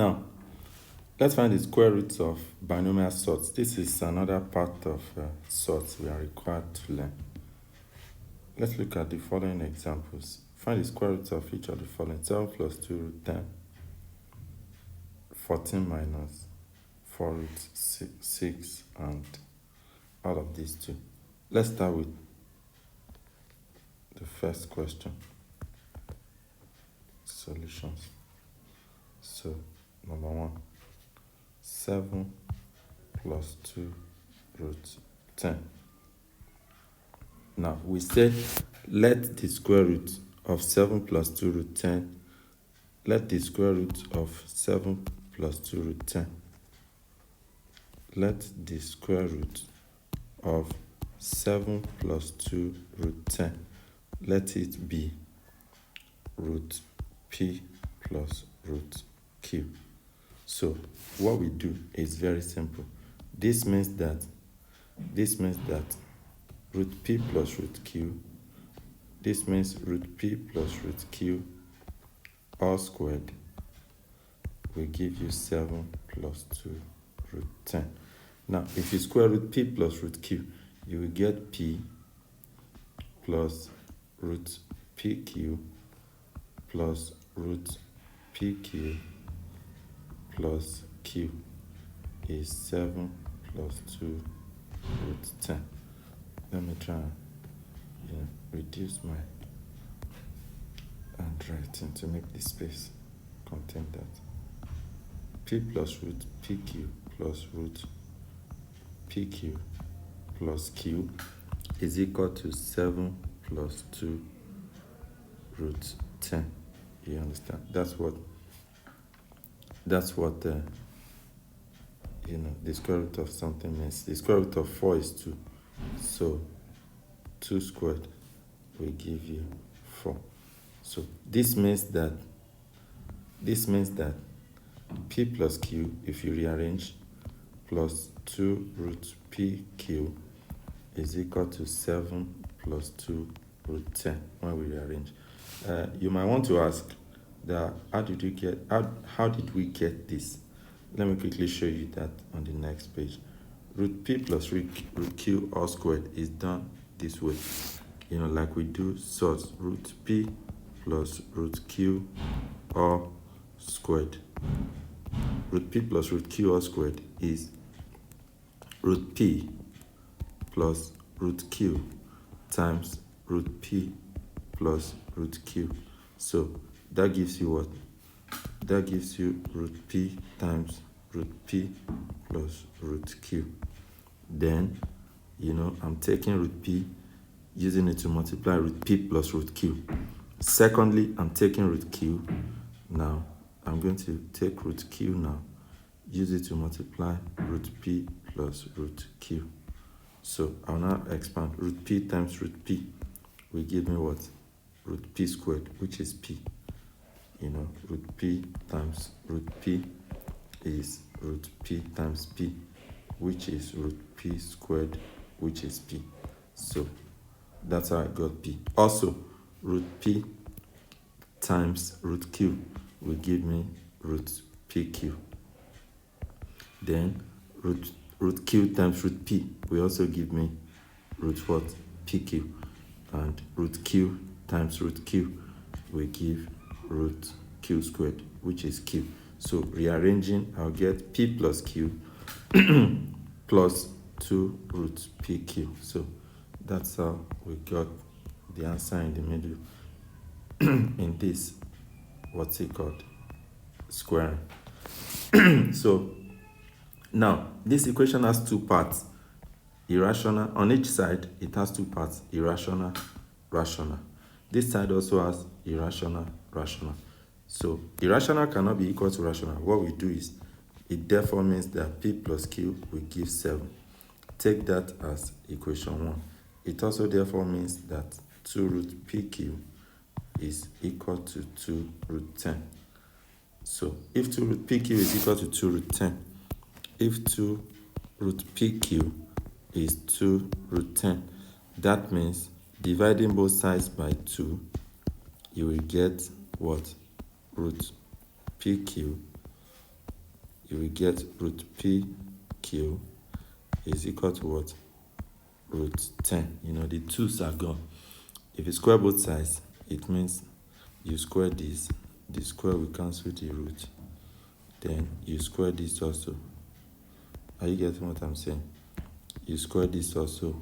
Now, let's find the square root of binomial sorts. This is another part of sorts we are required to learn. Let's look at the following examples. Find the square root of each of the following. 7 plus 2 root 10. 14 minus 4 root 6, and all of these two. Let's start with the first question. Solutions. So, number 1. 7 plus 2 root 10. Now, we said let the square root of 7 plus 2 root 10, let the square root of 7 plus 2 root 10, let the square root of 7 plus 2 root 10, let it be root p plus root q. So what we do is very simple. This means that root p plus root q, this means root p plus root q all squared will give you 7 plus 2 root 10. Now, if you square root p plus root q, you will get p plus root pq plus root pq plus q is 7 plus 2 root 10. Let me try and reduce my handwriting to make the space contain that. P plus root pq plus root pq plus q is equal to 7 plus 2 root 10. You understand? That's what the square root of something means. The square root of 4 is 2. So 2 squared will give you 4. So this means that p plus q, if you rearrange, plus 2 root pq is equal to 7 plus 2 root 10 when we rearrange. You might want to ask that how did we get this? Let me quickly show you that on the next page. Root p plus root q all squared is done this way. Like we do sorts. Root p plus root q all squared. Root p plus root q all squared is root p plus root q times root p plus root q. So that gives you what? That gives you root p times root p plus root q. Then, I'm taking root p, using it to multiply root p plus root q. Secondly, I'm taking root q. Now, I'm going to take root q now, use it to multiply root p plus root q. So I'll now expand. Root p times root p will give me what? Root p squared, which is p. Root p times root p is root p times p, which is root p squared, which is p. So that's how I got p. Also, root p times root q will give me root pq. Then root q times root p will also give me root what? Pq. And root q times root q will give root q squared, which is q. So rearranging, I'll get p plus q plus 2 root pq. So that's how we got the answer in the middle in this, what's it called? Squaring. So now this equation has 2 parts. Irrational. On each side, it has 2 parts. Irrational, rational. This side also has irrational, rational. So irrational cannot be equal to rational. What we do is, it therefore means that p plus q will give 7. Take that as equation 1. It also therefore means that 2 root pq is equal to 2 root 10. So if 2 root pq is equal to 2 root 10, if 2 root pq is 2 root 10, that means dividing both sides by 2, you will get what? Root pq you will get root PQ is equal to what? Root 10. You know, the 2's are gone. If you square both sides, it means you square this. The square will cancel the root. Then you square this also. Are you getting what I'm saying? You square this also.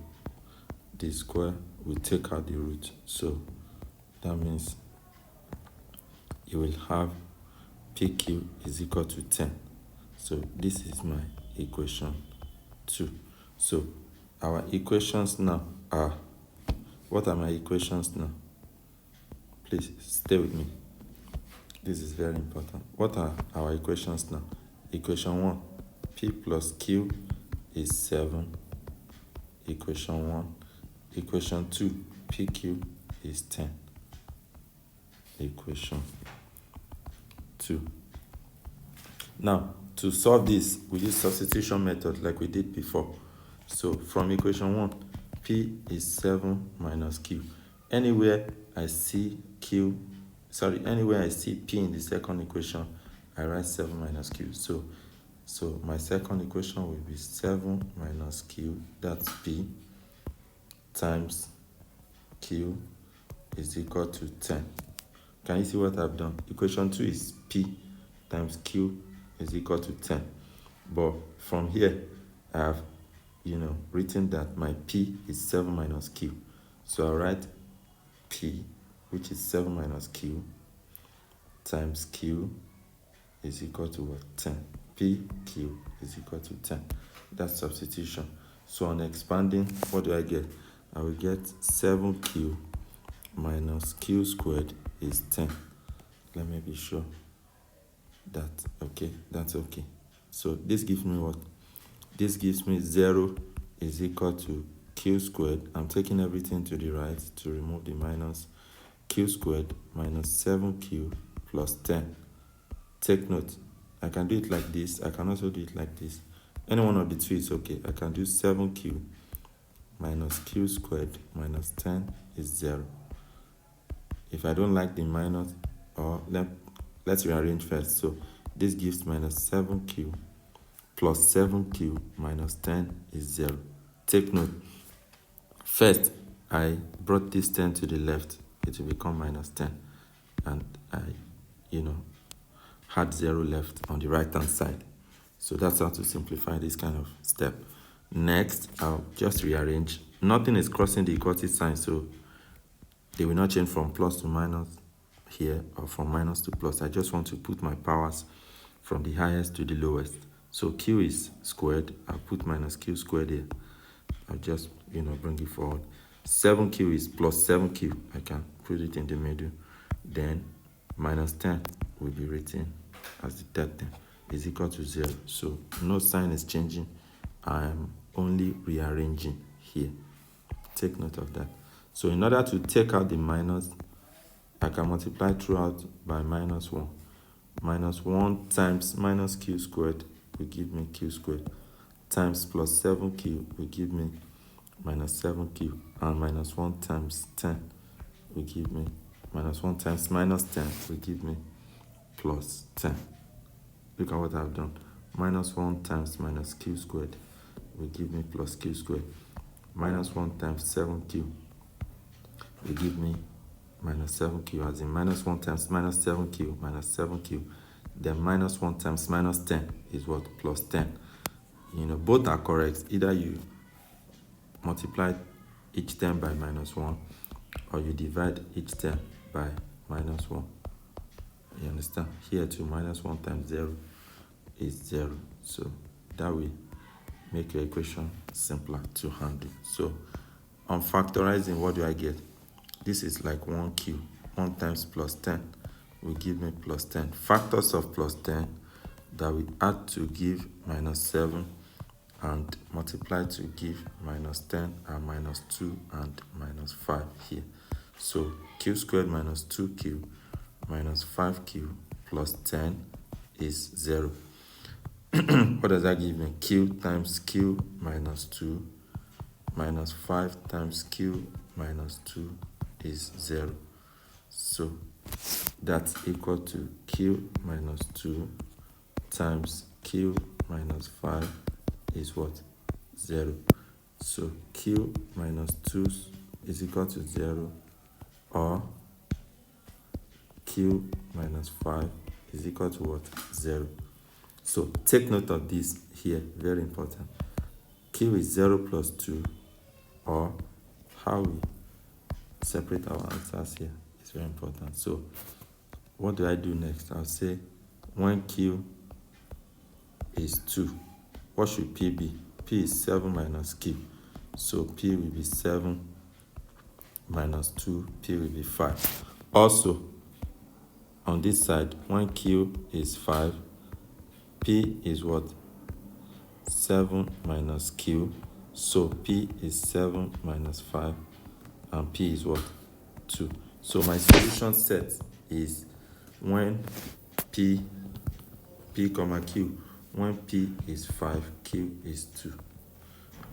The square will take out the root. So that means you will have PQ is equal to 10. So this is my equation 2. So our equations now are, what are my equations now? Please stay with me. This is very important. What are our equations now? Equation 1, P plus Q is 7. Equation 1. Equation 2, PQ is 10. Equation 2. Now, to solve this, we use substitution method like we did before. So from equation 1, P is 7 minus Q. Anywhere I see P in the second equation, I write 7 minus Q. So my second equation will be 7 minus Q, that's P, times Q is equal to 10. Can you see what I've done? Equation 2 is P times Q is equal to 10. But from here, I have, written that my P is 7 minus Q. So I'll write P, which is 7 minus Q, times Q is equal to what? 10. PQ is equal to 10. That's substitution. So on expanding, what do I get? I will get 7Q minus Q squared is 10. Let me be sure. That's okay. So this gives me what? This gives me 0 is equal to Q squared. I'm taking everything to the right to remove the minus. Q squared minus 7Q plus 10. Take note, I can do it like this. I can also do it like this. Any one of the two is okay. I can do 7Q minus Q squared minus 10 is 0. If I don't like the minus, or let's rearrange first. So this gives minus 7Q plus 7Q minus 10 is 0. Take note, first I brought this 10 to the left. It will become minus 10. And I, had 0 left on the right hand side. So that's how to simplify this kind of step. Next, I'll just rearrange. Nothing is crossing the equality sign, so they will not change from plus to minus here or from minus to plus. I just want to put my powers from the highest to the lowest. So Q is squared. I'll put minus Q squared here. I'll just, bring it forward. 7Q is plus 7Q. I can put it in the middle. Then minus 10 will be written as the third thing is equal to 0. So no sign is changing. I'm only rearranging here. Take note of that. So in order to take out the minus, I can multiply throughout by minus 1. Minus 1 times minus Q squared will give me Q squared. Times plus 7Q will give me minus 7Q. And minus 1 times 10 will give me, minus 1 times minus 10 will give me plus 10. Look at what I've done. Minus 1 times minus Q squared will give me plus Q squared. Minus 1 times 7Q will give me minus 7Q, as in minus 1 times minus 7Q minus 7Q. Then minus 1 times minus 10 is what? Plus 10. Both are correct. Either you multiply each term by minus 1 or you divide each term by minus 1. You understand? Here too, minus 1 times 0 is 0. So that will make your equation simpler to handle. So on factorizing, what do I get? This is like 1Q. 1 times plus 10 will give me plus 10. Factors of plus 10 that we add to give minus 7 and multiply to give minus 10 are minus 2 and minus 5 here. So Q squared minus 2Q minus 5Q plus 10 is 0. What does that give me? Q times Q minus 2 minus 5 times Q minus 2 is 0. So that's equal to Q minus 2 times q minus 5 is what? 0. So q minus 2 is equal to 0, or q minus 5 is equal to what? 0. So take note of this here, very important. Q is 0 plus 2, or how we separate our answers here is very important. So what do I do next? I'll say when q is 2, what should p be? P is 7 minus q. So p will be 7 minus 2, p will be 5. Also, on this side, when q is 5, p is what? 7 minus q. So p is 7 minus 5, and p is what? 2. So my solution set is when p comma q, when p is 5, q is 2.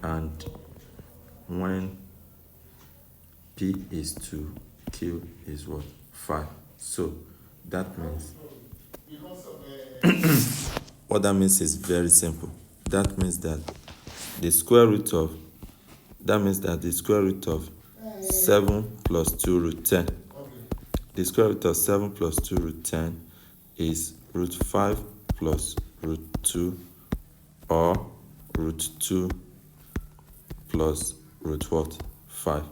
And when p is 2, q is what? 5. So that means what that means is very simple. That means that the square root of 7 plus 2 root 10. The square root of 7 plus 2 root 10 is root 5 plus root 2, or root 2 plus root what? 5.